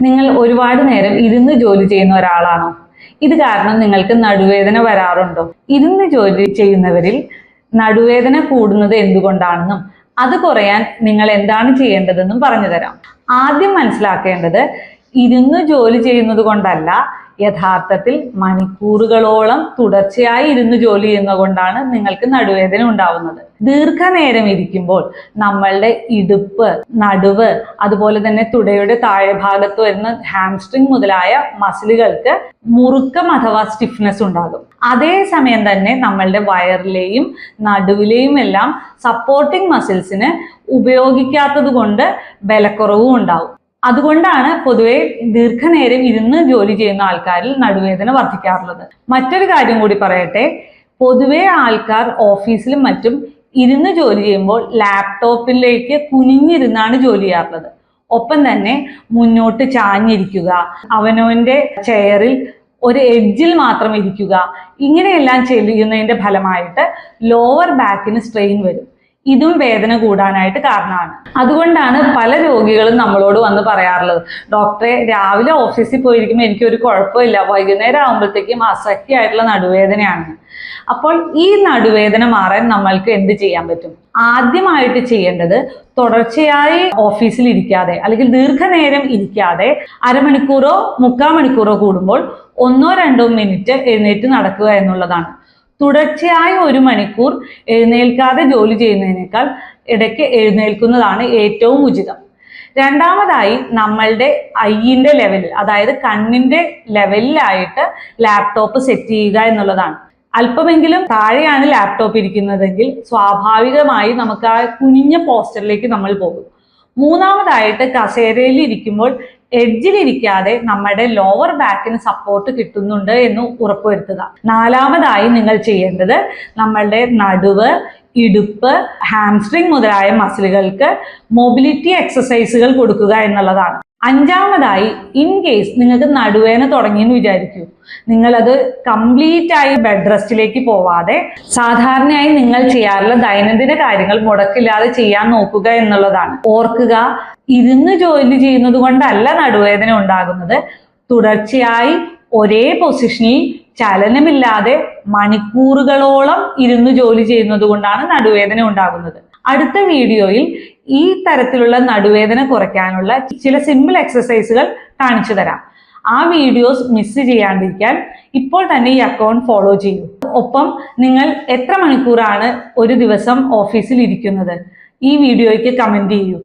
നിങ്ങൾ ഒരുപാട് നേരം ഇരുന്ന് ജോലി ചെയ്യുന്ന ഒരാളാണോ? ഇത് കാരണം നിങ്ങൾക്ക് നടുവേദന വരാറുണ്ടോ? ഇരുന്ന് ജോലി ചെയ്യുന്നവരിൽ നടുവേദന കൂടുന്നത് എന്തുകൊണ്ടാണെന്നും അത് കുറയാൻ നിങ്ങൾ എന്താണ് ചെയ്യേണ്ടതെന്നും പറഞ്ഞു തരാം. ആദ്യം മനസ്സിലാക്കേണ്ടത്, ഇരുന്ന് ജോലി ചെയ്യുന്നത് കൊണ്ടല്ല, യഥാർത്ഥത്തിൽ മണിക്കൂറുകളോളം തുടർച്ചയായി ഇരുന്ന് ജോലി ചെയ്യുന്നത് കൊണ്ടാണ് നിങ്ങൾക്ക് നടുവേദന ഉണ്ടാവുന്നത്. ദീർഘനേരം ഇരിക്കുമ്പോൾ നമ്മളുടെ ഇടുപ്പ്, നടുവ്, അതുപോലെ തന്നെ തുടയുടെ താഴെ ഭാഗത്ത് വരുന്ന ഹാംസ്ട്രിങ് മുതലായ മസിലുകൾക്ക് മുറുക്കം അഥവാ സ്റ്റിഫ്നെസ് ഉണ്ടാകും. അതേസമയം തന്നെ നമ്മളുടെ വയറിലെയും നടുവിലെയും എല്ലാം സപ്പോർട്ടിംഗ് മസിൽസിന് ഉപയോഗിക്കാത്തത് കൊണ്ട് ബലക്കുറവും ഉണ്ടാവും. അതുകൊണ്ടാണ് പൊതുവെ ദീർഘനേരം ഇരുന്ന് ജോലി ചെയ്യുന്ന ആൾക്കാരിൽ നടുവേദന വർദ്ധിക്കാറുള്ളത്. മറ്റൊരു കാര്യം കൂടി പറയട്ടെ, പൊതുവെ ആൾക്കാർ ഓഫീസിലും മറ്റും ഇരുന്ന് ജോലി ചെയ്യുമ്പോൾ ലാപ്ടോപ്പിലേക്ക് കുനിഞ്ഞിരുന്നാണ് ജോലി ചെയ്യാറുള്ളത്. ഒപ്പം തന്നെ മുന്നോട്ട് ചാഞ്ഞിരിക്കുക, അവനവന്റെ ചെയറിൽ ഒരു എഡ്ജിൽ മാത്രം ഇരിക്കുക, ഇങ്ങനെയെല്ലാം ചെയ്യുന്നതിന്റെ ഫലമായിട്ട് ലോവർ ബാക്കിന് സ്ട്രെയിൻ വരും. ഇതും വേദന കൂടാനായിട്ട് കാരണമാണ്. അതുകൊണ്ടാണ് പല രോഗികളും നമ്മളോട് വന്ന് പറയാറുള്ളത്, ഡോക്ടറെ, രാവിലെ ഓഫീസിൽ പോയിരിക്കുമ്പോൾ എനിക്കൊരു കുഴപ്പമില്ല, വൈകുന്നേരം ആകുമ്പോഴത്തേക്കും അസഹ്യമായിട്ടുള്ള നടുവേദനയാണ്. അപ്പോൾ ഈ നടുവേദന മാറാൻ നമ്മൾക്ക് എന്ത് ചെയ്യാൻ പറ്റും? ആദ്യമായിട്ട് ചെയ്യേണ്ടത്, തുടർച്ചയായി ഓഫീസിൽ ഇരിക്കാതെ അല്ലെങ്കിൽ ദീർഘനേരം ഇരിക്കാതെ അരമണിക്കൂറോ 3/4 മണിക്കൂറോ കൂടുമ്പോൾ 1-2 മിനിറ്റ് എഴുന്നേറ്റ് നടക്കുക എന്നുള്ളതാണ്. തുടർച്ചയായി 1 മണിക്കൂർ എഴുന്നേൽക്കാതെ ജോലി ചെയ്യുന്നതിനേക്കാൾ ഇടയ്ക്ക് എഴുന്നേൽക്കുന്നതാണ് ഏറ്റവും ഉചിതം. രണ്ടാമതായി, നമ്മളുടെ ഐയിന്റെ ലെവലിൽ, അതായത് കണ്ണിന്റെ ലെവലിലായിട്ട് ലാപ്ടോപ്പ് സെറ്റ് ചെയ്യുക എന്നുള്ളതാണ്. അല്പമെങ്കിലും താഴെയാണ് ലാപ്ടോപ്പ് ഇരിക്കുന്നതെങ്കിൽ സ്വാഭാവികമായി നമുക്ക് ആ കുനിഞ്ഞ പോസ്റ്ററിലേക്ക് നമ്മൾ പോകും. മൂന്നാമതായിട്ട്, കസേരയിൽ ഇരിക്കുമ്പോൾ എഡ്ജിലിരിക്കാതെ നമ്മുടെ ലോവർ ബാക്കിന് സപ്പോർട്ട് കിട്ടുന്നുണ്ട് എന്ന് ഉറപ്പുവരുത്തുക. നാലാമതായി നിങ്ങൾ ചെയ്യേണ്ടത്, നമ്മളുടെ നടുവ്, ഇടുപ്പ്, ഹാംസ്ട്രിങ് മുതലായ മസിലുകൾക്ക് മൊബിലിറ്റി എക്സസൈസുകൾ കൊടുക്കുക എന്നുള്ളതാണ്. അഞ്ചാമതായി, ഇൻ കേസ് നിങ്ങൾക്ക് നടുവേദന തുടങ്ങിയെന്ന് വിചാരിക്കൂ, നിങ്ങളത് കംപ്ലീറ്റ് ആയി ബെഡ് റെസ്റ്റിലേക്ക് പോവാതെ സാധാരണയായി നിങ്ങൾ ചെയ്യാറുള്ള ദൈനംദിന കാര്യങ്ങൾ മുടക്കില്ലാതെ ചെയ്യാൻ നോക്കുക എന്നുള്ളതാണ്. ഓർക്കുക, ഇരുന്ന് ജോലി ചെയ്യുന്നത് കൊണ്ടല്ല നടുവേദന ഉണ്ടാകുന്നത്, തുടർച്ചയായി ഒരേ പൊസിഷനിൽ ചലനമില്ലാതെ മണിക്കൂറുകളോളം ഇരുന്ന് ജോലി ചെയ്യുന്നത് കൊണ്ടാണ് നടുവേദന ഉണ്ടാകുന്നത്. അടുത്ത വീഡിയോയിൽ ഈ തരത്തിലുള്ള നടുവേദന കുറയ്ക്കാനുള്ള ചില സിമ്പിൾ എക്സസൈസുകൾ കാണിച്ചു തരാം. ആ വീഡിയോസ് മിസ് ചെയ്യാണ്ടിരിക്കാൻ ഇപ്പോൾ തന്നെ ഈ അക്കൗണ്ട് ഫോളോ ചെയ്യൂ. ഒപ്പം നിങ്ങൾ എത്ര മണിക്കൂറാണ് ഒരു ദിവസം ഓഫീസിൽ ഇരിക്കുന്നത്? ഈ വീഡിയോയ്ക്ക് കമന്റ് ചെയ്യൂ.